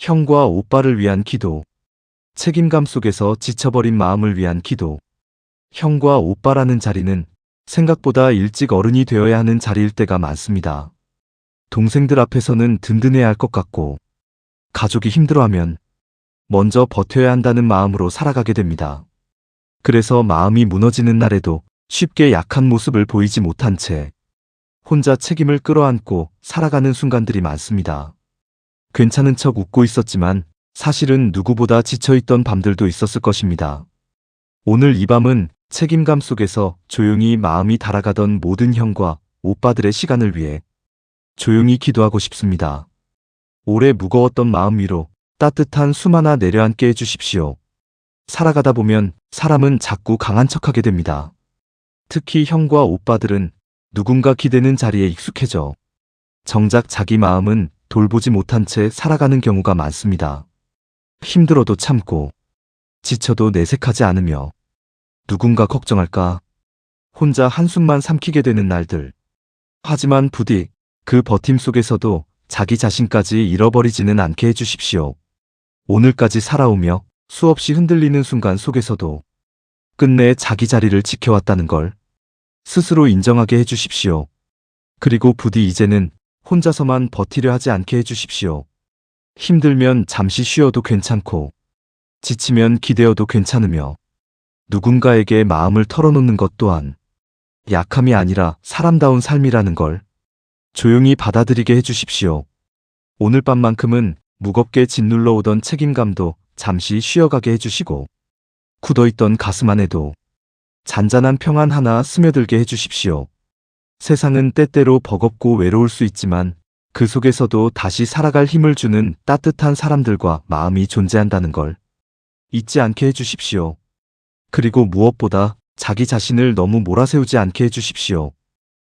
형과 오빠를 위한 기도. 책임감 속에서 지쳐버린 마음을 위한 기도. 형과 오빠라는 자리는 생각보다 일찍 어른이 되어야 하는 자리일 때가 많습니다. 동생들 앞에서는 든든해야 할 것 같고, 가족이 힘들어하면 먼저 버텨야 한다는 마음으로 살아가게 됩니다. 그래서 마음이 무너지는 날에도 쉽게 약한 모습을 보이지 못한 채 혼자 책임을 끌어안고 살아가는 순간들이 많습니다. 괜찮은 척 웃고 있었지만 사실은 누구보다 지쳐있던 밤들도 있었을 것입니다. 오늘 이 밤은 책임감 속에서 조용히 마음이 달아가던 모든 형과 오빠들의 시간을 위해 조용히 기도하고 싶습니다. 오래 무거웠던 마음 위로 따뜻한 숨 하나 내려앉게 해주십시오. 살아가다 보면 사람은 자꾸 강한 척하게 됩니다. 특히 형과 오빠들은 누군가 기대는 자리에 익숙해져 정작 자기 마음은 돌보지 못한 채 살아가는 경우가 많습니다. 힘들어도 참고 지쳐도 내색하지 않으며 누군가 걱정할까 혼자 한숨만 삼키게 되는 날들. 하지만 부디 그 버팀 속에서도 자기 자신까지 잃어버리지는 않게 해주십시오. 오늘까지 살아오며 수없이 흔들리는 순간 속에서도 끝내 자기 자리를 지켜왔다는 걸 스스로 인정하게 해주십시오. 그리고 부디 이제는 혼자서만 버티려 하지 않게 해주십시오. 힘들면 잠시 쉬어도 괜찮고 지치면 기대어도 괜찮으며 누군가에게 마음을 털어놓는 것 또한 약함이 아니라 사람다운 삶이라는 걸 조용히 받아들이게 해주십시오. 오늘 밤만큼은 무겁게 짓눌러 오던 책임감도 잠시 쉬어가게 해주시고 굳어있던 가슴 안에도 잔잔한 평안 하나 스며들게 해주십시오. 세상은 때때로 버겁고 외로울 수 있지만 그 속에서도 다시 살아갈 힘을 주는 따뜻한 사람들과 마음이 존재한다는 걸 잊지 않게 해주십시오. 그리고 무엇보다 자기 자신을 너무 몰아세우지 않게 해주십시오.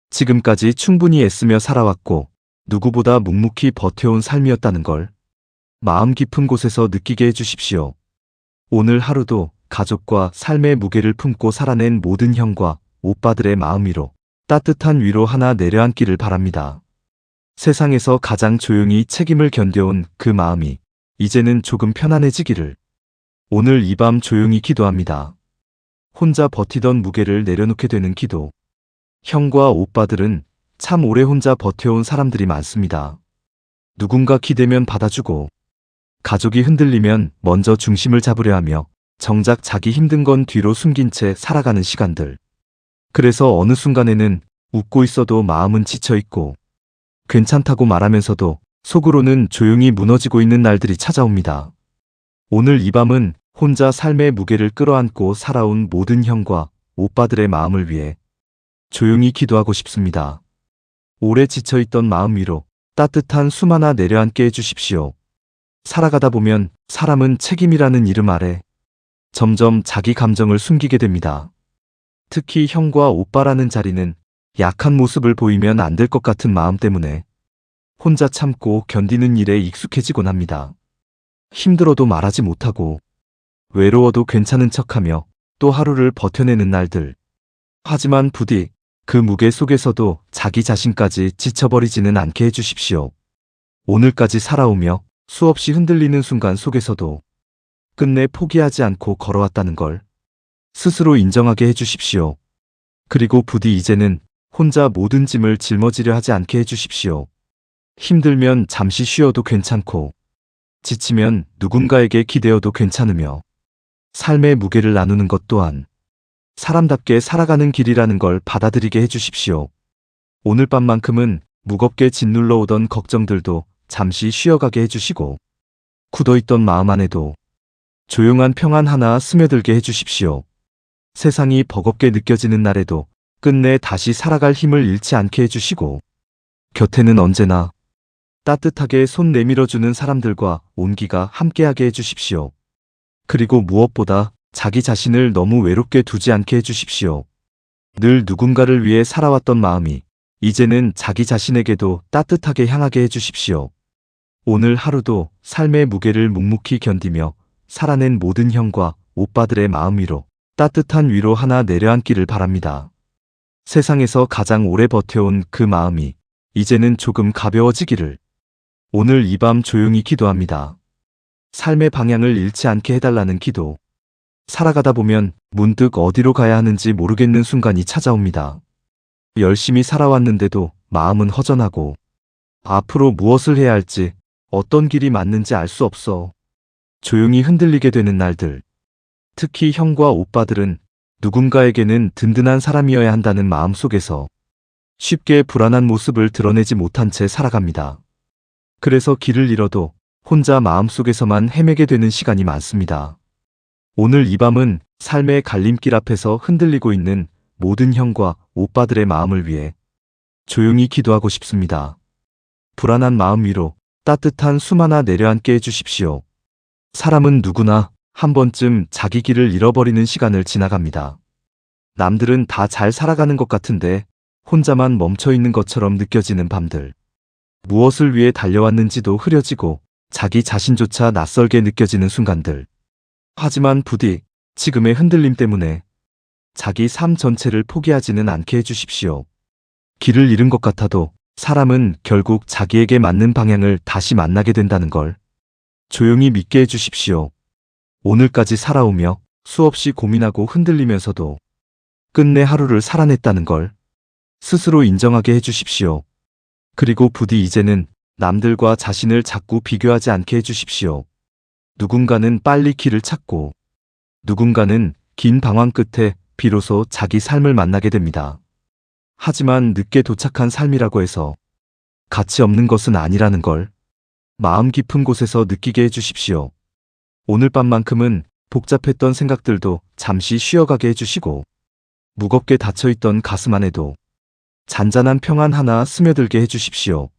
지금까지 충분히 애쓰며 살아왔고 누구보다 묵묵히 버텨온 삶이었다는 걸 마음 깊은 곳에서 느끼게 해주십시오. 오늘 하루도 가족과 삶의 무게를 품고 살아낸 모든 형과 오빠들의 마음 위로 따뜻한 위로 하나 내려앉기를 바랍니다. 세상에서 가장 조용히 책임을 견뎌온 그 마음이 이제는 조금 편안해지기를 오늘 이 밤 조용히 기도합니다. 혼자 버티던 무게를 내려놓게 되는 기도. 형과 오빠들은 참 오래 혼자 버텨온 사람들이 많습니다. 누군가 기대면 받아주고 가족이 흔들리면 먼저 중심을 잡으려 하며 정작 자기 힘든 건 뒤로 숨긴 채 살아가는 시간들. 그래서 어느 순간에는 웃고 있어도 마음은 지쳐있고 괜찮다고 말하면서도 속으로는 조용히 무너지고 있는 날들이 찾아옵니다. 오늘 이 밤은 혼자 삶의 무게를 끌어안고 살아온 모든 형과 오빠들의 마음을 위해 조용히 기도하고 싶습니다. 오래 지쳐있던 마음 위로 따뜻한 숨 하나 내려앉게 해주십시오. 살아가다 보면 사람은 책임이라는 이름 아래 점점 자기 감정을 숨기게 됩니다. 특히 형과 오빠라는 자리는 약한 모습을 보이면 안 될 것 같은 마음 때문에 혼자 참고 견디는 일에 익숙해지곤 합니다. 힘들어도 말하지 못하고 외로워도 괜찮은 척하며 또 하루를 버텨내는 날들. 하지만 부디 그 무게 속에서도 자기 자신까지 지쳐버리지는 않게 해주십시오. 오늘까지 살아오며 수없이 흔들리는 순간 속에서도 끝내 포기하지 않고 걸어왔다는 걸 스스로 인정하게 해주십시오. 그리고 부디 이제는 혼자 모든 짐을 짊어지려 하지 않게 해주십시오. 힘들면 잠시 쉬어도 괜찮고 지치면 누군가에게 기대어도 괜찮으며 삶의 무게를 나누는 것 또한 사람답게 살아가는 길이라는 걸 받아들이게 해주십시오. 오늘 밤만큼은 무겁게 짓눌러 오던 걱정들도 잠시 쉬어가게 해주시고 굳어있던 마음 안에도 조용한 평안 하나 스며들게 해주십시오. 세상이 버겁게 느껴지는 날에도 끝내 다시 살아갈 힘을 잃지 않게 해주시고 곁에는 언제나 따뜻하게 손 내밀어주는 사람들과 온기가 함께하게 해주십시오. 그리고 무엇보다 자기 자신을 너무 외롭게 두지 않게 해주십시오. 늘 누군가를 위해 살아왔던 마음이 이제는 자기 자신에게도 따뜻하게 향하게 해주십시오. 오늘 하루도 삶의 무게를 묵묵히 견디며 살아낸 모든 형과 오빠들의 마음 위로 따뜻한 위로 하나 내려앉기를 바랍니다. 세상에서 가장 오래 버텨온 그 마음이 이제는 조금 가벼워지기를 오늘 이 밤 조용히 기도합니다. 삶의 방향을 잃지 않게 해달라는 기도. 살아가다 보면 문득 어디로 가야 하는지 모르겠는 순간이 찾아옵니다. 열심히 살아왔는데도 마음은 허전하고 앞으로 무엇을 해야 할지 어떤 길이 맞는지 알 수 없어. 조용히 흔들리게 되는 날들. 특히 형과 오빠들은 누군가에게는 든든한 사람이어야 한다는 마음 속에서 쉽게 불안한 모습을 드러내지 못한 채 살아갑니다. 그래서 길을 잃어도 혼자 마음속에서만 헤매게 되는 시간이 많습니다. 오늘 이 밤은 삶의 갈림길 앞에서 흔들리고 있는 모든 형과 오빠들의 마음을 위해 조용히 기도하고 싶습니다. 불안한 마음 위로 따뜻한 숨 하나 내려앉게 해주십시오. 사람은 누구나 한 번쯤 자기 길을 잃어버리는 시간을 지나갑니다. 남들은 다 잘 살아가는 것 같은데 혼자만 멈춰 있는 것처럼 느껴지는 밤들. 무엇을 위해 달려왔는지도 흐려지고 자기 자신조차 낯설게 느껴지는 순간들. 하지만 부디 지금의 흔들림 때문에 자기 삶 전체를 포기하지는 않게 해주십시오. 길을 잃은 것 같아도 사람은 결국 자기에게 맞는 방향을 다시 만나게 된다는 걸 조용히 믿게 해주십시오. 오늘까지 살아오며 수없이 고민하고 흔들리면서도 끝내 하루를 살아냈다는 걸 스스로 인정하게 해주십시오. 그리고 부디 이제는 남들과 자신을 자꾸 비교하지 않게 해주십시오. 누군가는 빨리 길을 찾고 누군가는 긴 방황 끝에 비로소 자기 삶을 만나게 됩니다. 하지만 늦게 도착한 삶이라고 해서 가치 없는 것은 아니라는 걸 마음 깊은 곳에서 느끼게 해주십시오. 오늘 밤만큼은 복잡했던 생각들도 잠시 쉬어가게 해주시고 무겁게 닫혀있던 가슴 안에도 잔잔한 평안 하나 스며들게 해주십시오.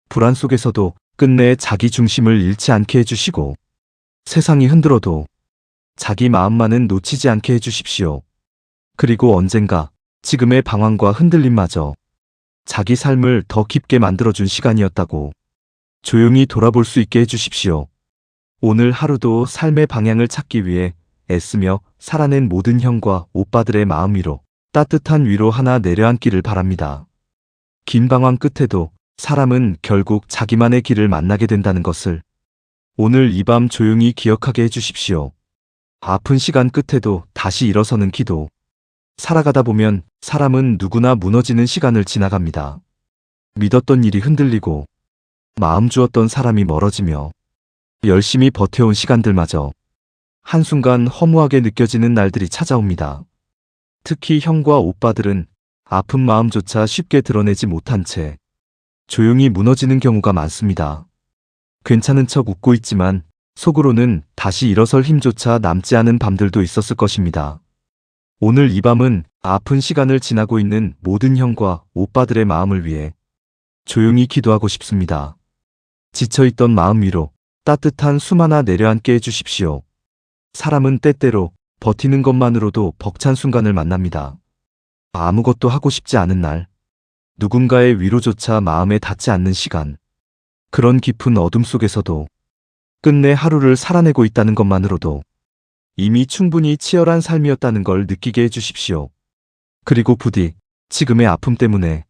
불안 속에서도 끝내 자기 중심을 잃지 않게 해주시고 세상이 흔들어도 자기 마음만은 놓치지 않게 해주십시오. 그리고 언젠가 지금의 방황과 흔들림마저 자기 삶을 더 깊게 만들어준 시간이었다고 조용히 돌아볼 수 있게 해주십시오. 오늘 하루도 삶의 방향을 찾기 위해 애쓰며 살아낸 모든 형과 오빠들의 마음 위로 따뜻한 위로 하나 내려앉기를 바랍니다. 긴 방황 끝에도 사람은 결국 자기만의 길을 만나게 된다는 것을 오늘 이 밤 조용히 기억하게 해주십시오. 아픈 시간 끝에도 다시 일어서는 기도. 살아가다 보면 사람은 누구나 무너지는 시간을 지나갑니다. 믿었던 일이 흔들리고 마음 주었던 사람이 멀어지며 열심히 버텨온 시간들마저 한순간 허무하게 느껴지는 날들이 찾아옵니다. 특히 형과 오빠들은 아픈 마음조차 쉽게 드러내지 못한 채 조용히 무너지는 경우가 많습니다. 괜찮은 척 웃고 있지만 속으로는 다시 일어설 힘조차 남지 않은 밤들도 있었을 것입니다. 오늘 이 밤은 아픈 시간을 지나고 있는 모든 형과 오빠들의 마음을 위해 조용히 기도하고 싶습니다. 지쳐있던 마음 위로 따뜻한 숨 하나 내려앉게 해주십시오. 사람은 때때로 버티는 것만으로도 벅찬 순간을 만납니다. 아무것도 하고 싶지 않은 날, 누군가의 위로조차 마음에 닿지 않는 시간, 그런 깊은 어둠 속에서도 끝내 하루를 살아내고 있다는 것만으로도 이미 충분히 치열한 삶이었다는 걸 느끼게 해주십시오. 그리고 부디 지금의 아픔 때문에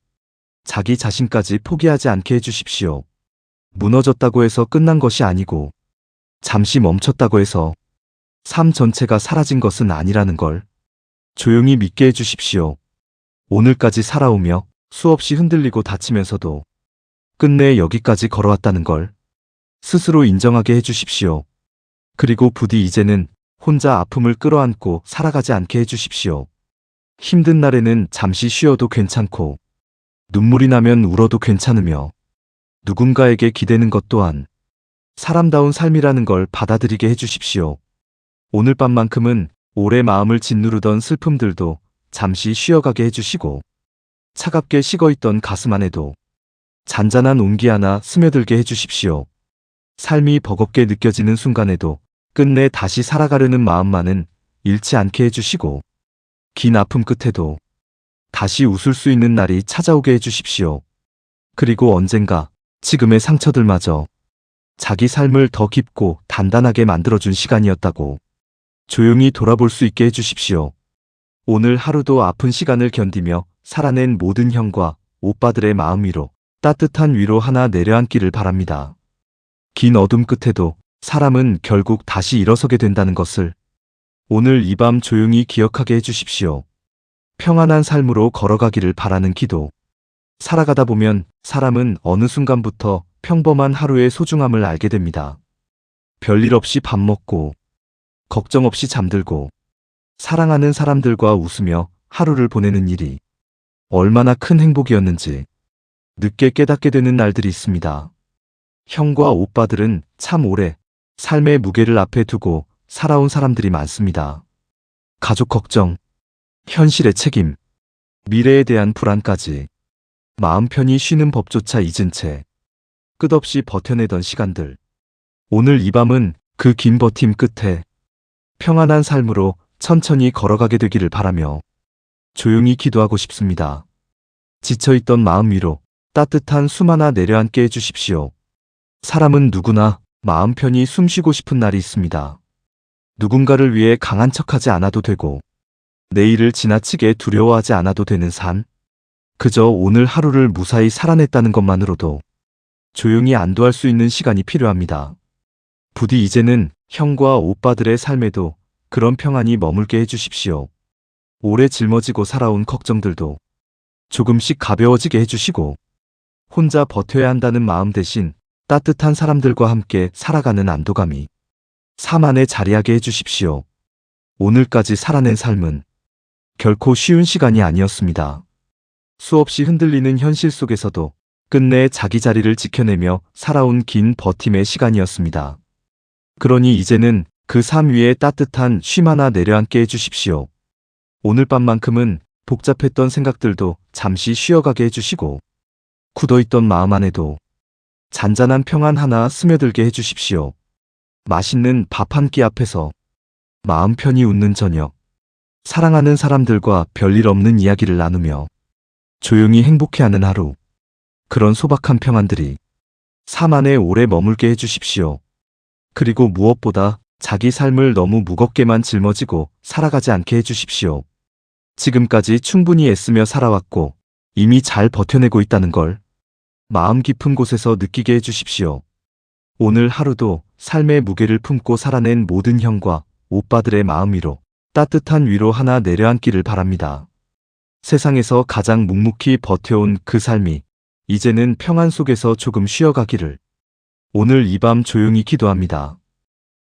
자기 자신까지 포기하지 않게 해주십시오. 무너졌다고 해서 끝난 것이 아니고 잠시 멈췄다고 해서 삶 전체가 사라진 것은 아니라는 걸 조용히 믿게 해주십시오. 오늘까지 살아오며 수없이 흔들리고 다치면서도 끝내 여기까지 걸어왔다는 걸 스스로 인정하게 해주십시오. 그리고 부디 이제는 혼자 아픔을 끌어안고 살아가지 않게 해주십시오. 힘든 날에는 잠시 쉬어도 괜찮고 눈물이 나면 울어도 괜찮으며 누군가에게 기대는 것 또한 사람다운 삶이라는 걸 받아들이게 해주십시오. 오늘 밤만큼은 오래 마음을 짓누르던 슬픔들도 잠시 쉬어가게 해주시고 차갑게 식어있던 가슴 안에도 잔잔한 온기 하나 스며들게 해주십시오. 삶이 버겁게 느껴지는 순간에도 끝내 다시 살아가려는 마음만은 잃지 않게 해주시고 긴 아픔 끝에도 다시 웃을 수 있는 날이 찾아오게 해주십시오. 그리고 언젠가 지금의 상처들마저 자기 삶을 더 깊고 단단하게 만들어준 시간이었다고 조용히 돌아볼 수 있게 해주십시오. 오늘 하루도 아픈 시간을 견디며 살아낸 모든 형과 오빠들의 마음 위로 따뜻한 위로 하나 내려앉기를 바랍니다. 긴 어둠 끝에도 사람은 결국 다시 일어서게 된다는 것을 오늘 이 밤 조용히 기억하게 해주십시오. 평안한 삶으로 걸어가기를 바라는 기도. 살아가다 보면 사람은 어느 순간부터 평범한 하루의 소중함을 알게 됩니다. 별일 없이 밥 먹고, 걱정 없이 잠들고, 사랑하는 사람들과 웃으며 하루를 보내는 일이 얼마나 큰 행복이었는지 늦게 깨닫게 되는 날들이 있습니다. 형과 오빠들은 참 오래 삶의 무게를 앞에 두고 살아온 사람들이 많습니다. 가족 걱정, 현실의 책임, 미래에 대한 불안까지 마음 편히 쉬는 법조차 잊은 채 끝없이 버텨내던 시간들. 오늘 이 밤은 그 긴 버팀 끝에 평안한 삶으로 천천히 걸어가게 되기를 바라며 조용히 기도하고 싶습니다. 지쳐있던 마음 위로 따뜻한 숨 하나 내려앉게 해주십시오. 사람은 누구나 마음 편히 숨 쉬고 싶은 날이 있습니다. 누군가를 위해 강한 척하지 않아도 되고, 내일을 지나치게 두려워하지 않아도 되는 삶. 그저 오늘 하루를 무사히 살아냈다는 것만으로도 조용히 안도할 수 있는 시간이 필요합니다. 부디 이제는 형과 오빠들의 삶에도 그런 평안이 머물게 해주십시오. 오래 짊어지고 살아온 걱정들도 조금씩 가벼워지게 해주시고, 혼자 버텨야 한다는 마음 대신 따뜻한 사람들과 함께 살아가는 안도감이 삶 안에 자리하게 해주십시오. 오늘까지 살아낸 삶은 결코 쉬운 시간이 아니었습니다. 수없이 흔들리는 현실 속에서도 끝내 자기 자리를 지켜내며 살아온 긴 버팀의 시간이었습니다. 그러니 이제는 그 삶 위에 따뜻한 쉼 하나 내려앉게 해주십시오. 오늘 밤만큼은 복잡했던 생각들도 잠시 쉬어가게 해주시고, 굳어있던 마음 안에도 잔잔한 평안 하나 스며들게 해주십시오. 맛있는 밥 한 끼 앞에서 마음 편히 웃는 저녁, 사랑하는 사람들과 별일 없는 이야기를 나누며 조용히 행복해하는 하루, 그런 소박한 평안들이 삶 안에 오래 머물게 해주십시오. 그리고 무엇보다 자기 삶을 너무 무겁게만 짊어지고 살아가지 않게 해주십시오. 지금까지 충분히 애쓰며 살아왔고 이미 잘 버텨내고 있다는 걸 마음 깊은 곳에서 느끼게 해주십시오. 오늘 하루도 삶의 무게를 품고 살아낸 모든 형과 오빠들의 마음 위로 따뜻한 위로 하나 내려앉기를 바랍니다. 세상에서 가장 묵묵히 버텨온 그 삶이 이제는 평안 속에서 조금 쉬어가기를 오늘 이 밤 조용히 기도합니다.